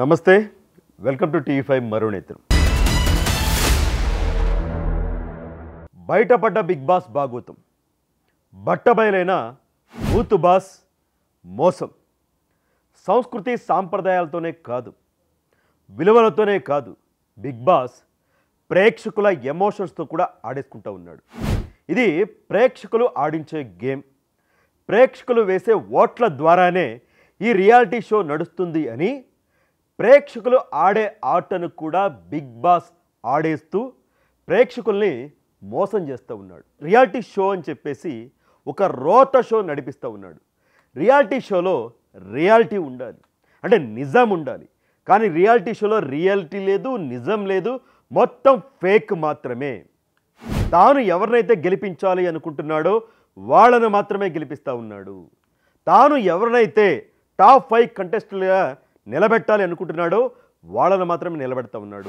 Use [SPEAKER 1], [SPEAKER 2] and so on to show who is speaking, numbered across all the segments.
[SPEAKER 1] నమస్తే, welcome to TV five మరునేత్రం. బయటపడ్డ బిగ్ బాస్ భాగోతం, బట్టబయలైన బూతు బాస్ మోసం. సంస్కృతి సాంప్రదాయాలతోనే కాదు, విలువలతోనే కాదు, బిగ్ బాస్ ప్రేక్షకుల ఎమోషన్స్తో కూడా ఆడేసుకుంటూ ఉన్నాడు. ఇది ప్రేక్షకులు ఆడించే గేమ్. ప్రేక్షకులు వేసే ఓట్ల ద్వారానే ఈ రియాలిటీ షో నడుస్తుంది అని ప్రేక్షకులు ఆడే ఆటను కూడా బిగ్ బాస్ ఆడేస్తూ ప్రేక్షకుల్ని మోసం చేస్తూ ఉన్నాడు. రియాలిటీ షో అని చెప్పేసి ఒక రోత షో నడిపిస్తూ ఉన్నాడు. రియాలిటీ షోలో రియాలిటీ ఉండాలి, అంటే నిజం ఉండాలి. కానీ రియాలిటీ షోలో రియాలిటీ లేదు, నిజం లేదు, మొత్తం ఫేక్ మాత్రమే. తాను ఎవరినైతే గెలిపించాలి అనుకుంటున్నాడో వాళ్ళను మాత్రమే గెలిపిస్తూ ఉన్నాడు. తాను ఎవరినైతే టాప్ 5 కంటెస్టెంట్లుగా నిలబెట్టాలి అనుకుంటున్నాడో వాళ్ళను మాత్రమే నిలబెడతా ఉన్నాడు.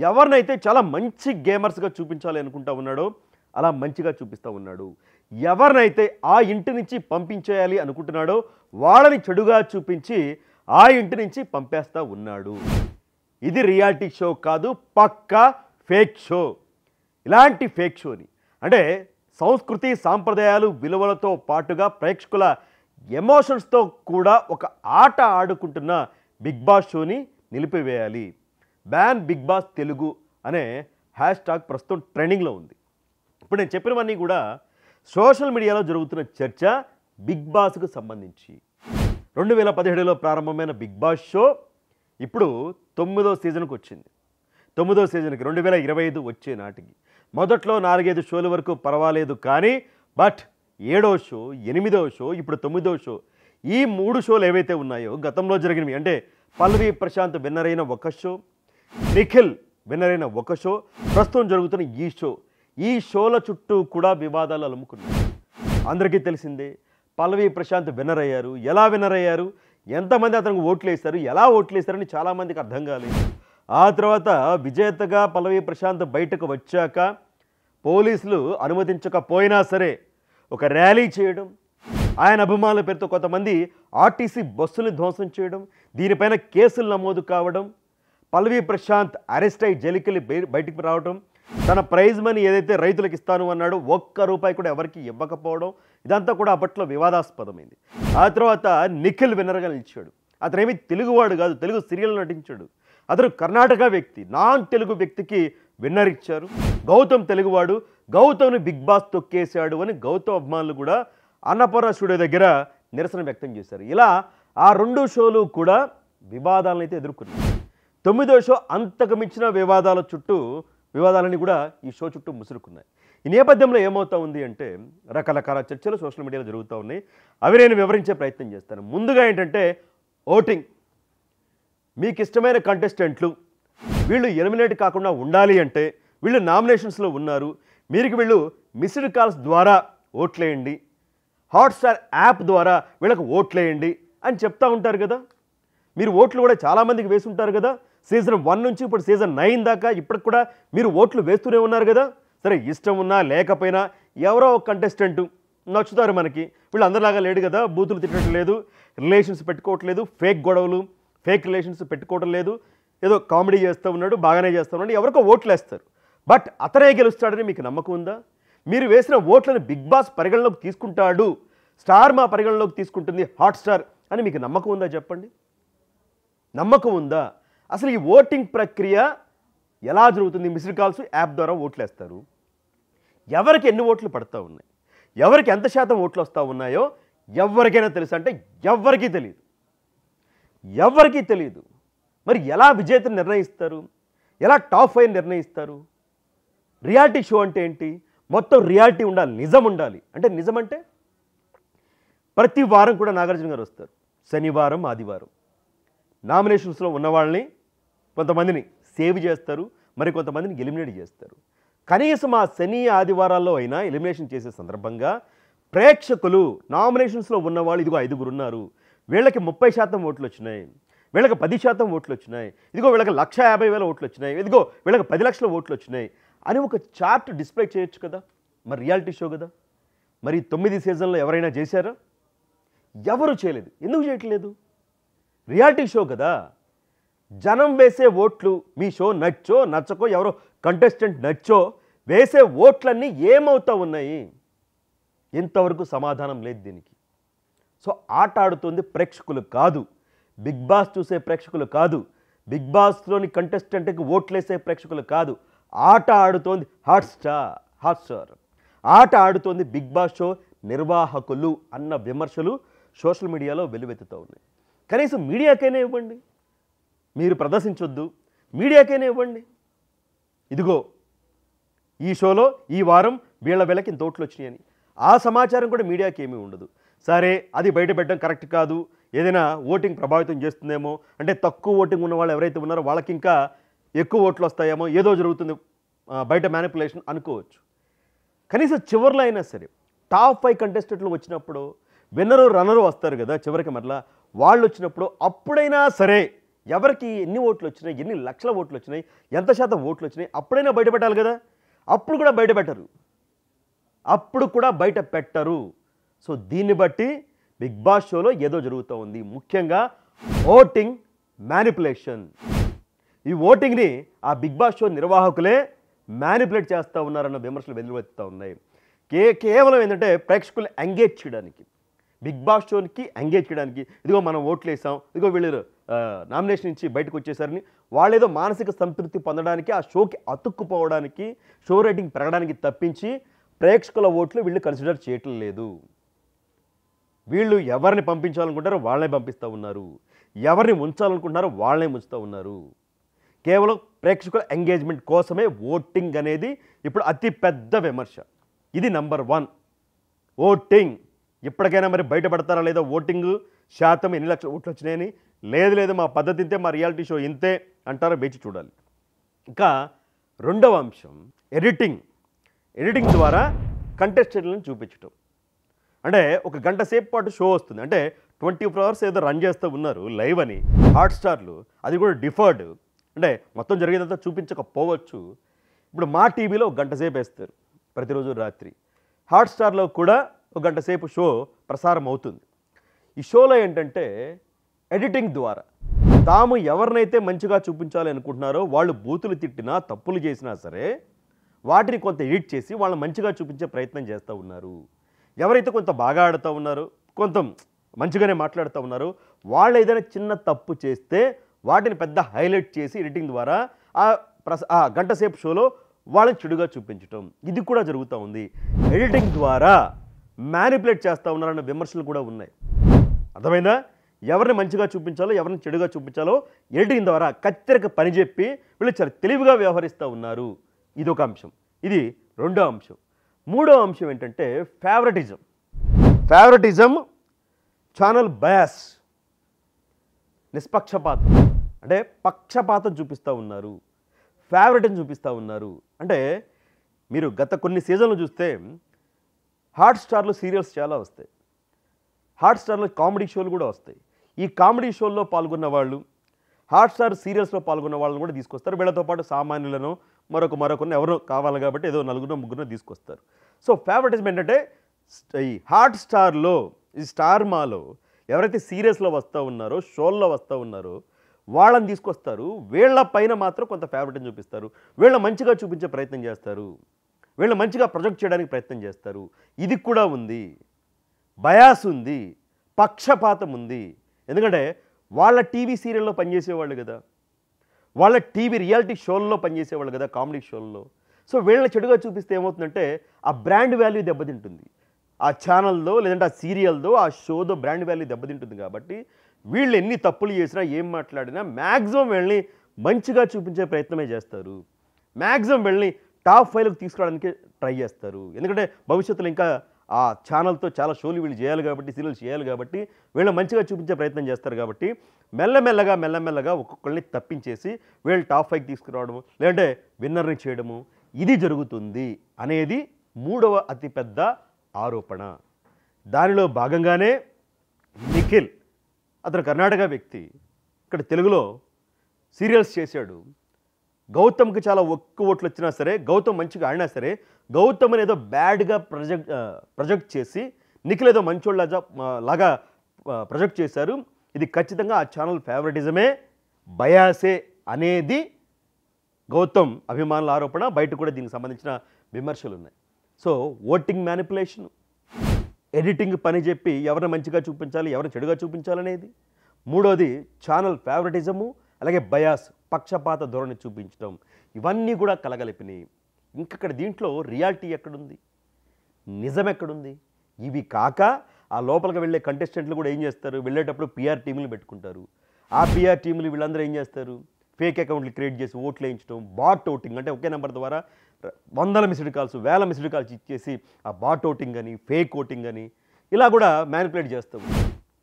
[SPEAKER 1] ఎవరినైతే చాలా మంచి గేమర్స్గా చూపించాలి అనుకుంటా ఉన్నాడో అలా మంచిగా చూపిస్తూ ఉన్నాడు. ఎవరినైతే ఆ ఇంటి నుంచి పంపించేయాలి అనుకుంటున్నాడో వాళ్ళని చెడుగా చూపించి ఆ ఇంటి నుంచి పంపేస్తూ ఉన్నాడు. ఇది రియాలిటీ షో కాదు, పక్కా ఫేక్ షో. ఇలాంటి ఫేక్ షోని, అంటే సంస్కృతి సాంప్రదాయాలు విలువలతో పాటుగా ప్రేక్షకుల ఎమోషన్స్తో కూడా ఒక ఆట ఆడుకుంటున్న బిగ్ బాస్ షోని నిలిపివేయాలి. బ్యాన్ బిగ్ బాస్ తెలుగు అనే హ్యాష్ట్యాగ్ ప్రస్తుతం ట్రెండింగ్లో ఉంది. ఇప్పుడు నేను చెప్పినవన్నీ కూడా సోషల్ మీడియాలో జరుగుతున్న చర్చ బిగ్ బాస్కు సంబంధించి. 2017లో ప్రారంభమైన బిగ్ బాస్ షో ఇప్పుడు 9వ సీజన్కి వచ్చింది. 9వ సీజన్కి 2025 వచ్చే నాటికి మొదట్లో 4-5 షోల వరకు పర్వాలేదు, కానీ బట్ 7వ షో, 8వ షో, ఇప్పుడు 9వ షో, ఈ 3 షోలు ఏవైతే ఉన్నాయో గతంలో జరిగినవి, అంటే పల్లవి ప్రశాంత్ విన్నర్ అయిన ఒక షో, నిఖిల్ విన్నర్ అయిన ఒక షో, ప్రస్తుతం జరుగుతున్న ఈ షోల చుట్టూ కూడా వివాదాలు అలుముకున్నాయి. అందరికీ తెలిసిందే, పల్లవి ప్రశాంత్ విన్నర్ అయ్యారు. ఎలా విన్నర్ అయ్యారు, ఎంతమంది అతనికి ఓట్లు వేశారు, ఎలా ఓట్లు వేశారని చాలామందికి అర్థం కాలేదు. ఆ తర్వాత విజేతగా పల్లవి ప్రశాంత్ బయటకు వచ్చాక పోలీసులు అనుమతించకపోయినా సరే ఒక ర్యాలీ చేయడం, ఆయన అభిమానుల పేరుతో కొంతమంది ఆర్టీసీ బస్సుని ధ్వంసం చేయడం, దీనిపైన కేసులు నమోదు కావడం, పల్లవి ప్రశాంత్ అరెస్ట్ అయి జైలుకెళ్ళి బయటికి రావడం, తన ప్రైజ్ మనీ ఏదైతే రైతులకు ఇస్తాను అన్నాడో ₹1 కూడా ఎవరికి ఇవ్వకపోవడం, ఇదంతా కూడా అప్పట్లో వివాదాస్పదమైంది. ఆ తర్వాత నిఖిల్ విన్నర్గా నిలిచాడు. అతనేమి తెలుగువాడు కాదు, తెలుగు సీరియల్ నటించాడు. అతను కర్ణాటక వ్యక్తి, నాన్ తెలుగు వ్యక్తికి విన్నర్ ఇచ్చారు. గౌతమ్ తెలుగువాడు, గౌతమ్ని బిగ్ బాస్ తొక్కేశాడు అని గౌతమ్ అభిమానులు కూడా అన్నపూర్ణ స్టూడియో దగ్గర నిరసన వ్యక్తం చేశారు. ఇలా ఆ 2 షోలు కూడా వివాదాలను అయితే ఎదుర్కొన్నాయి. 9వ షో అంతకు మించిన వివాదాలని కూడా ఈ షో చుట్టూ ముసురుకున్నాయి. ఈ నేపథ్యంలో ఏమవుతా ఉంది అంటే రకరకాల చర్చలు సోషల్ మీడియాలో జరుగుతూ ఉన్నాయి. అవి నేను వివరించే ప్రయత్నం చేస్తాను. ముందుగా ఏంటంటే ఓటింగ్. మీకు ఇష్టమైన కంటెస్టెంట్లు వీళ్ళు ఎలిమినేట్ కాకుండా ఉండాలి అంటే వీళ్ళు నామినేషన్స్లో ఉన్నారు, వీళ్ళు మిస్డ్ కాల్స్ ద్వారా ఓట్లేయండి, హాట్స్టార్ యాప్ ద్వారా వీళ్ళకి ఓట్లేయండి అని చెప్తూ ఉంటారు కదా. మీరు ఓట్లు కూడా చాలామందికి వేసి ఉంటారు కదా. సీజన్ 1 నుంచి ఇప్పుడు సీజన్ 9 దాకా ఇప్పటికి కూడా మీరు ఓట్లు వేస్తూనే ఉన్నారు కదా. సరే, ఇష్టం ఉన్నా లేకపోయినా ఎవరో ఒక కంటెస్టెంట్ నచ్చుతారు మనకి. వీళ్ళు అందరిలాగా లేడు కదా, బూతులు తిట్టడం లేదు, రిలేషన్స్ పెట్టుకోవట్లేదు, ఫేక్ గొడవలు, ఫేక్ రిలేషన్స్ పెట్టుకోవడం లేదు, ఏదో కామెడీ చేస్తూ ఉన్నాడు, బాగానే చేస్తూ ఉన్నాడు, ఎవరికో ఓట్లు వేస్తారు. బట్ అతనే గెలుస్తాడని మీకు నమ్మకం ఉందా? మీరు వేసిన ఓట్లను బిగ్ బాస్ పరిగణలోకి తీసుకుంటాడు, స్టార్ మా పరిగణలోకి తీసుకుంటుంది, హాట్స్టార్ అని మీకు నమ్మకం ఉందా? చెప్పండి, నమ్మకం ఉందా? అసలు ఈ ఓటింగ్ ప్రక్రియ ఎలా జరుగుతుంది? మిస్డ్ కాల్స్ యాప్ ద్వారా ఓట్లు వేస్తారు. ఎవరికి ఎన్ని ఓట్లు పడుతూ ఉన్నాయి, ఎవరికి ఎంత శాతం ఓట్లు వస్తూ ఉన్నాయో ఎవరికైనా తెలుసు అంటే ఎవరికీ తెలియదు. మరి ఎలా విజేతను నిర్ణయిస్తారు, ఎలా టాప్ 5 నిర్ణయిస్తారు? రియాలిటీ షో అంటే ఏంటి? మొత్తం రియాలిటీ ఉండాలి, నిజం ఉండాలి. అంటే నిజం అంటే ప్రతి వారం కూడా నాగార్జున గారు వస్తారు. శనివారం, ఆదివారం నామినేషన్స్లో ఉన్న వాళ్ళని కొంతమందిని సేవ్ చేస్తారు, మరి కొంతమందిని ఎలిమినేట్ చేస్తారు. కనీసం ఆ శని ఆదివారాల్లో అయినా ఎలిమినేషన్ చేసే సందర్భంగా ప్రేక్షకులు నామినేషన్స్లో ఉన్నవాళ్ళు, ఇదిగో 5 ఉన్నారు, వీళ్ళకి 30% ఓట్లు వచ్చినాయి, వీళ్ళకి 10% ఓట్లు వచ్చినాయి, ఇదిగో వీళ్ళకి 1,50,000 ఓట్లు వచ్చినాయి, ఇదిగో వీళ్ళకి 10 లక్షల ఓట్లు వచ్చినాయి అని ఒక చార్ట్ డిస్ప్లే చేయొచ్చు కదా. మరి రియాలిటీ షో కదా. మరి 9 సీజన్లో ఎవరైనా చేశారా? ఎవరు చేయలేదు. ఎందుకు చేయట్లేదు? రియాలిటీ షో కదా. జనం వేసే ఓట్లు మీ షో నచ్చో నచ్చకో ఎవరో కంటెస్టెంట్ నచ్చో వేసే ఓట్లన్నీ ఏమవుతా ఉన్నాయి? ఇంతవరకు సమాధానం లేదు దీనికి. సో ఆట ఆడుతుంది ప్రేక్షకులు కాదు, బిగ్ బాస్ చూసే ప్రేక్షకులు కాదు, బిగ్ బాస్లోని కంటెస్టెంట్కి ఓట్లేసే ప్రేక్షకులు కాదు. ఆట ఆడుతోంది హాట్స్టార్, ఆట ఆడుతోంది బిగ్ బాస్ షో నిర్వాహకులు అన్న విమర్శలు సోషల్ మీడియాలో వెలువెత్తుతూ ఉన్నాయి. కనీసం మీడియాకైనా ఇవ్వండి, మీరు ప్రదర్శించొద్దు, మీడియాకైనా ఇవ్వండి. ఇదిగో ఈ షోలో ఈ వారం వీళ్ళకి ఇంత ఓట్లు వచ్చినాయని ఆ సమాచారం కూడా మీడియాకి ఏమీ ఉండదు. సరే, అది బయట పెట్టడం కరెక్ట్ కాదు, ఏదైనా ఓటింగ్ ప్రభావితం చేస్తుందేమో, అంటే తక్కువ ఓటింగ్ ఉన్న వాళ్ళు ఎవరైతే ఉన్నారో వాళ్ళకి ఇంకా ఎక్కువ ఓట్లు వస్తాయేమో, ఏదో జరుగుతుంది బయట మ్యానిపులేషన్ అనుకోవచ్చు. కనీసం చివరిలో అయినా సరే టాప్ 5 కంటెస్టెంట్లు వచ్చినప్పుడు విన్నరు రన్నరు వస్తారు కదా చివరికి, మరలా వాళ్ళు వచ్చినప్పుడు అప్పుడైనా సరే ఎవరికి ఎన్ని ఓట్లు వచ్చినాయి, ఎన్ని లక్షల ఓట్లు వచ్చినాయి, ఎంత శాతం ఓట్లు వచ్చినాయి అప్పుడైనా బయట పెట్టాలి కదా. అప్పుడు కూడా బయట పెట్టరు. సో దీన్ని బట్టి బిగ్ బాస్ షోలో ఏదో జరుగుతూ ఉంది, ముఖ్యంగా ఓటింగ్ మ్యానిపులేషన్. ఈ ఓటింగ్ని ఆ బిగ్ బాస్ షో నిర్వాహకులే మ్యానిపులేట్ చేస్తూ ఉన్నారన్న విమర్శలు వెలువెత్తుతూ ఉన్నాయి. కేవలం ఏంటంటే ప్రేక్షకులు ఎంగేజ్ చేయడానికి, బిగ్ బాస్ షోకి ఎంగేజ్ చేయడానికి, ఇదిగో మనం ఓట్లు వేసాం, ఇదిగో వీళ్ళు నామినేషన్ ఇచ్చి బయటకు వచ్చేసారని వాళ్ళేదో మానసిక సంతృప్తి పొందడానికి, ఆ షోకి అతుక్కుపోవడానికి, షో రేటింగ్ పెరగడానికి తప్పించి ప్రేక్షకుల ఓట్లు వీళ్ళు కన్సిడర్ చేయటం లేదు. వీళ్ళు ఎవరిని పంపించాలనుకుంటారో వాళ్ళనే పంపిస్తూ ఉన్నారు, ఎవరిని ఉంచాలనుకుంటున్నారో వాళ్ళనే ఉంచుతూ ఉన్నారు. కేవలం ప్రేక్షకుల ఎంగేజ్మెంట్ కోసమే ఓటింగ్ అనేది ఇప్పుడు అతి పెద్ద విమర్శ. ఇది నంబర్ 1. ఓటింగ్ ఇప్పటికైనా మరి బయటపడతారా లేదా, ఓటింగ్ శాతం ఎన్ని లక్షల ఓట్లు వచ్చినాయని? లేదు మా పద్ధతి ఇంతే, మా రియాలిటీ షో ఇంతే అంటారో వేచి చూడాలి. ఇంకా రెండవ అంశం ఎడిటింగ్ ద్వారా కంటెస్టెంట్లను చూపించటం. అంటే ఒక గంట సేపు పాటు షో వస్తుంది, అంటే 24 hours ఏదో రన్ చేస్తూ ఉన్నారు లైవ్ అని హాట్స్టార్లు, అది కూడా డిఫర్డ్, అంటే మొత్తం జరిగేదంతా చూపించకపోవచ్చు. ఇప్పుడు మా టీవీలో ఒక గంట సేపు వేస్తారు ప్రతిరోజు రాత్రి, హాట్స్టార్లో కూడా ఒక గంట సేపు షో ప్రసారం అవుతుంది. ఈ షోలో ఏంటంటే ఎడిటింగ్ ద్వారా తాము ఎవరినైతే మంచిగా చూపించాలి అనుకుంటున్నారో వాళ్ళు బూతులు తిట్టినా తప్పులు చేసినా సరే వాటిని కొంత ఎడిట్ చేసి వాళ్ళని మంచిగా చూపించే ప్రయత్నం చేస్తూ ఉన్నారు. ఎవరైతే కొంత బాగా ఆడుతూ ఉన్నారో, కొంత మంచిగానే మాట్లాడుతూ ఉన్నారో, వాళ్ళు ఏదైనా చిన్న తప్పు చేస్తే వాటిని పెద్ద హైలైట్ చేసి ఎడిటింగ్ ద్వారా ఆ గంట సేపు షోలో వాళ్ళని చెడుగా చూపించటం, ఇది కూడా జరుగుతూ ఉంది. ఎడిటింగ్ ద్వారా మ్యానిపులేట్ చేస్తూ ఉన్నారన్న విమర్శలు కూడా ఉన్నాయి. అర్థమైందా? ఎవరిని మంచిగా చూపించాలో, ఎవరిని చెడుగా చూపించాలో ఎడిటింగ్ ద్వారా కత్తెరకు పని చెప్పి వీళ్ళు చాలా తెలివిగా వ్యవహరిస్తూ ఉన్నారు. ఇది ఒక అంశం, ఇది రెండో అంశం. మూడో అంశం ఏంటంటే ఫేవరెటిజం, ఛానల్ బయాస్, నిష్పక్షపాతం, అంటే పక్షపాతం చూపిస్తూ ఉన్నారు, ఫేవరెట్ని చూపిస్తూ ఉన్నారు. అంటే మీరు గత కొన్ని సీజన్లు చూస్తే హాట్స్టార్లో సీరియల్స్ చాలా వస్తాయి, హాట్స్టార్లో కామెడీ షోలు కూడా వస్తాయి. ఈ కామెడీ షోల్లో పాల్గొన్న వాళ్ళు, హాట్స్టార్ సీరియల్స్లో పాల్గొన్న వాళ్ళని కూడా తీసుకొస్తారు. వీళ్ళతో పాటు సామాన్యులను మరొకరిని ఎవరో కావాలి కాబట్టి ఏదో 4-3 తీసుకొస్తారు. సో ఫేవరెటిజం ఏంటంటే ఈ హాట్స్టార్లో, ఈ స్టార్ మాలో ఎవరైతే సీరియల్స్లో వస్తూ ఉన్నారో, షోల్లో వస్తూ ఉన్నారో వాళ్ళని తీసుకొస్తారు. వీళ్ళ పైన మాత్రం కొంత ఫేవరెటిజం చూపిస్తారు, వీళ్ళ మంచిగా చూపించే ప్రయత్నం చేస్తారు, వీళ్ళు మంచిగా ప్రొజెక్ట్ చేయడానికి ప్రయత్నం చేస్తారు. ఇది కూడా ఉంది, బయాస్ ఉంది, పక్షపాతం ఉంది. ఎందుకంటే వాళ్ళ టీవీ సీరియల్లో పనిచేసేవాళ్ళు కదా, వాళ్ళ టీవీ రియాలిటీ షోల్లో పనిచేసేవాళ్ళు కదా, కామెడీ షోల్లో. సో వీళ్ళని చెడుగా చూపిస్తే ఏమవుతుందంటే ఆ బ్రాండ్ వాల్యూ దెబ్బతింటుంది, ఆ ఛానల్దో లేదంటే ఆ సీరియల్దో ఆ షోదో బ్రాండ్ వాల్యూ దెబ్బతింటుంది. కాబట్టి వీళ్ళు ఎన్ని తప్పులు చేసినా, ఏం మాట్లాడినా మ్యాక్సిమం వీళ్ళని మంచిగా చూపించే ప్రయత్నమే చేస్తారు, మ్యాక్సిమం వీళ్ళని టాప్ 5లోకి తీసుకురావడానికి ట్రై చేస్తారు. ఎందుకంటే భవిష్యత్తులో ఇంకా ఆ ఛానల్తో చాలా షోలు వీళ్ళు చేయాలి కాబట్టి, సీరియల్స్ చేయాలి కాబట్టి వీళ్ళు మంచిగా చూపించే ప్రయత్నం చేస్తారు. కాబట్టి మెల్లమెల్లగా ఒక్కొక్కరిని తప్పించేసి వీళ్ళు టాప్ 5కి తీసుకురావడము, లేదంటే విన్నర్ని చేయడము, ఇది జరుగుతుంది అనేది మూడవ అతిపెద్ద ఆరోపణ. దానిలో భాగంగానే నిఖిల్, అతను కర్ణాటక వ్యక్తి, ఇక్కడ తెలుగులో సీరియల్స్ చేశాడు. గౌతమ్కి చాలా ఒక్క ఓట్లు వచ్చినా సరే, గౌతమ్ మంచిగా ఆడినా సరే, గౌతమ్ ఏదో బ్యాడ్గా ప్రొజెక్ట్ చేసి నిఖిల్ ఏదో మంచోళ్ళ లాగా ప్రొజెక్ట్ చేశారు. ఇది ఖచ్చితంగా ఆ ఛానల్ ఫేవరెటిజమే బయాసే అనేది గౌతమ్ అభిమానుల ఆరోపణ. బయట కూడా దీనికి సంబంధించిన విమర్శలు ఉన్నాయి. సో ఓటింగ్ మ్యానిపులేషన్, ఎడిటింగ్ పని చెప్పి ఎవరిని మంచిగా చూపించాలి, ఎవరిని చెడుగా చూపించాలనేది. మూడోది ఛానల్ ఫేవరెటిజము, అలాగే బయాస్, పక్షపాత ధోరణి చూపించడం. ఇవన్నీ కూడా కలగలిపినాయి. ఇంకక్కడ దీంట్లో రియాలిటీ ఎక్కడుంది, నిజం ఎక్కడుంది? ఇవి కాక ఆ లోపలికి వెళ్ళే కంటెస్టెంట్లు కూడా ఏం చేస్తారు, వెళ్ళేటప్పుడు పిఆర్ టీములు పెట్టుకుంటారు. ఆ పిఆర్ టీములు వీళ్ళందరూ ఏం చేస్తారు, ఫేక్ అకౌంట్లు క్రియేట్ చేసి ఓట్లు వేయించడం, బాట్ ఓటింగ్ అంటే ఒకే నెంబర్ ద్వారా వందల మిస్డ్ కాల్స్, వేల మిస్డ్ కాల్స్ ఇచ్చేసి ఆ బాట్ ఓటింగ్ అని, ఫేక్ ఓటింగ్ అని ఇలా కూడా మ్యానిపులేట్ చేస్తాం.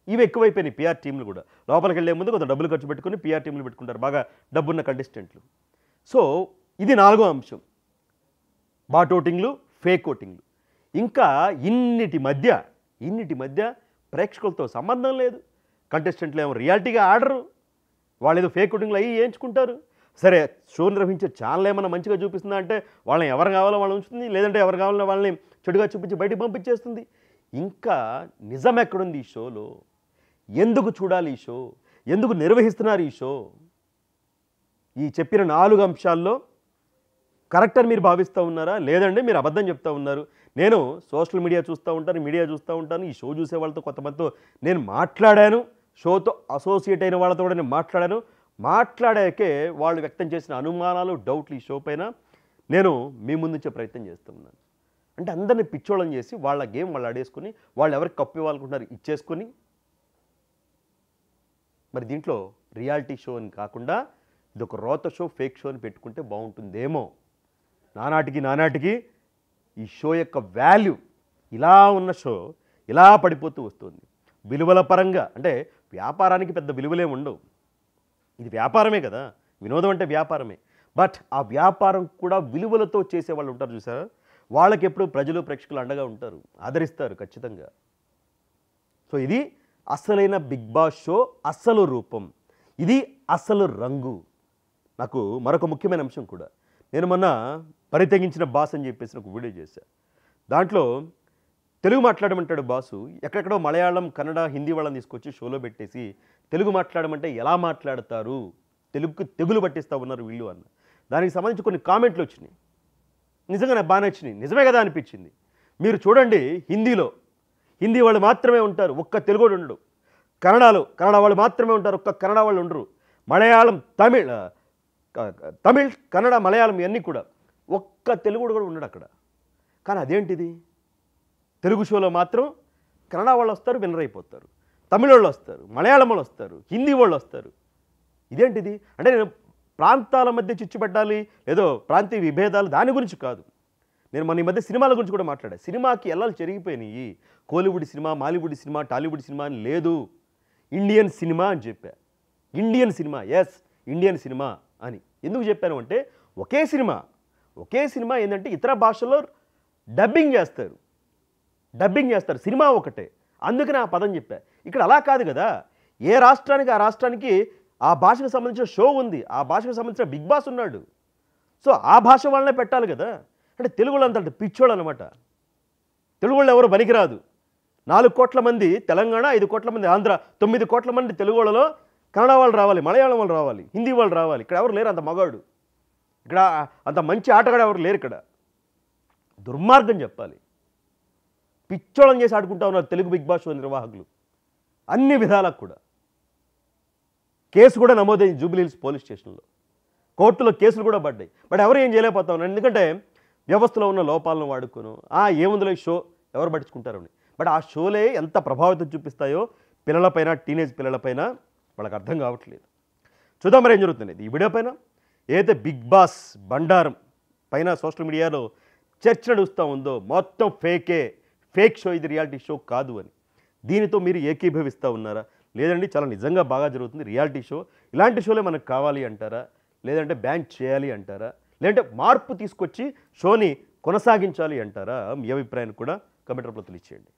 [SPEAKER 1] ఇవి ఎక్కువైపోయినాయి. పిఆర్ టీంలు కూడా లోపలికి వెళ్ళే ముందు కొంత డబ్బులు ఖర్చు పెట్టుకుని పిఆర్ టీంలు పెట్టుకుంటారు, బాగా డబ్బున్న కంటెస్టెంట్లు. సో ఇది 4వ అంశం, బాట్ ఓటింగ్లు, ఫేక్ ఓటింగ్లు. ఇంకా ఇన్నిటి మధ్య ప్రేక్షకులతో సంబంధం లేదు. కంటెస్టెంట్లు ఏమో రియాలిటీగా ఆడరు, వాళ్ళు ఏదో ఫేక్ ఓటింగ్లు అయ్యి వేయించుకుంటారు. సరే, షో నిర్వహించే ఛానల్ ఏమన్నా మంచిగా చూపిస్తుందా అంటే వాళ్ళని ఎవరు కావాలో వాళ్ళని ఉంచుతుంది, లేదంటే ఎవరు కావాలో వాళ్ళని చెడుగా చూపించి బయటికి పంపించేస్తుంది. ఇంకా నిజం ఎక్కడుంది ఈ షోలో? ఎందుకు చూడాలి ఈ షో? ఎందుకు నిర్వహిస్తున్నారు ఈ షో? ఈ చెప్పిన 4 అంశాల్లో కరెక్ట్ అని మీరు భావిస్తూ ఉన్నారా, లేదంటే మీరు అబద్ధం చెప్తూ ఉన్నారు? నేను సోషల్ మీడియా చూస్తూ ఉంటాను, మీడియా చూస్తూ ఉంటాను, ఈ షో చూసే వాళ్ళతో కొంతమందితో నేను మాట్లాడాను, షోతో అసోసియేట్ అయిన వాళ్ళతో కూడా నేను మాట్లాడాకే వాళ్ళు వ్యక్తం చేసిన అనుమానాలు, డౌట్లు ఈ షో పైన నేను మీ ముందుంచే ప్రయత్నం చేస్తున్నాను. అంటే అందరినీ పిచ్చోళం చేసి వాళ్ళ గేమ్ వాళ్ళు ఆడేసుకుని వాళ్ళు ఎవరికి కప్పు ఇవ్వాలనుకుంటున్నారు ఇచ్చేసుకొని, మరి దీంట్లో రియాలిటీ షో అని కాకుండా ఇదొక రోత షో, ఫేక్ షో అని పెట్టుకుంటే బాగుంటుందేమో. నానాటికి ఈ షో యొక్క వాల్యూ, ఇలా ఉన్న షో ఇలా పడిపోతూ వస్తుంది. విలువల పరంగా అంటే వ్యాపారానికి పెద్ద విలువలే ఉండవు, ఇది వ్యాపారమే కదా, వినోదం అంటే వ్యాపారమే. బట్ ఆ వ్యాపారం కూడా విలువలతో చేసేవాళ్ళు ఉంటారు చూసారా, వాళ్ళకి ఎప్పుడు ప్రజలు, ప్రేక్షకులు అండగా ఉంటారు, ఆదరిస్తారు ఖచ్చితంగా. సో ఇది అసలైన బిగ్ బాస్ షో అసలు రూపం, ఇది అసలు రంగు. నాకు మరొక ముఖ్యమైన అంశం కూడా, నేను మొన్న పరితెగించిన బాస్ అని చెప్పేసి ఒక వీడియో చేశాను. దాంట్లో తెలుగు మాట్లాడమంటాడు బాసు, ఎక్కడెక్కడో మలయాళం, కన్నడ, హిందీ వాళ్ళని తీసుకొచ్చి షోలో పెట్టేసి తెలుగు మాట్లాడమంటే ఎలా మాట్లాడతారు, తెలుగుకి తెగులు పట్టిస్తూ ఉన్నారు వీళ్ళు అన్న. దానికి సంబంధించి కొన్ని కామెంట్లు వచ్చినాయి, నిజంగా నాకు బాగా నచ్చినాయి, నిజమే కదా అనిపించింది. మీరు చూడండి, హిందీ వాళ్ళు మాత్రమే ఉంటారు, ఒక్క తెలుగు వాడు ఉండడు. కన్నడ వాళ్ళు మాత్రమే ఉంటారు, ఒక్క కన్నడ వాళ్ళు ఉండరు. మలయాళం, తమిళ్, కన్నడ, మలయాళం ఇవన్నీ కూడా ఒక్క తెలుగుడు కూడా ఉండడు అక్కడ. కానీ అదేంటిది, తెలుగు షోలో మాత్రం కన్నడ వాళ్ళు వస్తారు, విన్నర్ అయిపోతారు, తమిళ వాళ్ళు వస్తారు, మలయాళం వాళ్ళు వస్తారు, హిందీ వాళ్ళు వస్తారు. ఇదేంటిది అంటే నేను ప్రాంతాల మధ్య చిచ్చు పెట్టాలి, ఏదో ప్రాంతీయ విభేదాలు దాని గురించి కాదు. నేను మన ఈ మధ్య సినిమాల గురించి కూడా మాట్లాడాను. సినిమాకి ఎల్లాలు చెరిగిపోయినాయి. Kollywood cinema, Mollywood cinema, Tollywood cinema అని లేదు, ఇండియన్ సినిమా అని చెప్పా. Indian cinema, yes Indian cinema అని ఎందుకు చెప్పాను అంటే, ఒకే సినిమా ఏంటంటే ఇతర భాషల్లో డబ్బింగ్ చేస్తారు, సినిమా ఒకటే, అందుకని ఆ పదం చెప్పా. ఇక్కడ అలా కాదు కదా, ఏ రాష్ట్రానికి ఆ రాష్ట్రానికి ఆ భాషకు సంబంధించిన షో ఉంది, ఆ భాషకు సంబంధించిన బిగ్ బాస్ ఉన్నాడు. సో ఆ భాష వాళ్ళనే పెట్టాలి కదా. అంటే తెలుగు వాళ్ళు అంత పిచ్చోళ్ళు అనమాట. తెలుగు వాళ్ళు ఎవరు పనికిరాదు. 4 కోట్ల మంది తెలంగాణ, 5 కోట్ల మంది ఆంధ్ర, 9 కోట్ల మంది తెలుగు వాళ్ళలో కన్నడ వాళ్ళు రావాలి, మలయాళం వాళ్ళు రావాలి, హిందీ వాళ్ళు రావాలి. ఇక్కడ ఎవరు లేరు అంత మగాడు, ఇక్కడ అంత మంచి ఆటగాడు ఎవరు లేరు. ఇక్కడ దుర్మార్గం చెప్పాలి, పిచ్చోళం చేసి ఆడుకుంటా ఉన్నారు తెలుగు బిగ్ బాస్ షో నిర్వాహకులు అన్ని విధాలకు కూడా. కేసు కూడా నమోదైంది జూబ్లీ హిల్స్ పోలీస్ స్టేషన్లో, కోర్టులో కేసులు కూడా పడ్డాయి. బట్ ఎవరు ఏం చేయలేకపోతా ఉన్నారు, ఎందుకంటే వ్యవస్థలో ఉన్న లోపాలను వాడుకోను ఏముందిలో షో ఎవరు పట్టించుకుంటారని. బట్ ఆ షోలే ఎంత ప్రభావితం చూపిస్తాయో పిల్లలపైన, టీనేజ్ పిల్లలపైన వాళ్ళకి అర్థం కావట్లేదు. చూద్దాం మరి ఏం జరుగుతుంది ఈ వీడియో పైన. ఏదైతే బిగ్ బాస్ బండారం పైన సోషల్ మీడియాలో చర్చ నడుస్తూ ఉందో మొత్తం ఫేక్ షో, ఇది రియాలిటీ షో కాదు అని, దీనితో మీరు ఏకీభవిస్తూ ఉన్నారా, లేదండి చాలా నిజంగా బాగా జరుగుతుంది రియాలిటీ షో, ఇలాంటి షోలే మనకు కావాలి అంటారా, లేదంటే బ్యాన్ చేయాలి అంటారా, లేదంటే మార్పు తీసుకొచ్చి షోని కొనసాగించాలి అంటారా? మీ అభిప్రాయాన్ని కూడా కమెంట్ రూపంలో తెలియచేయండి.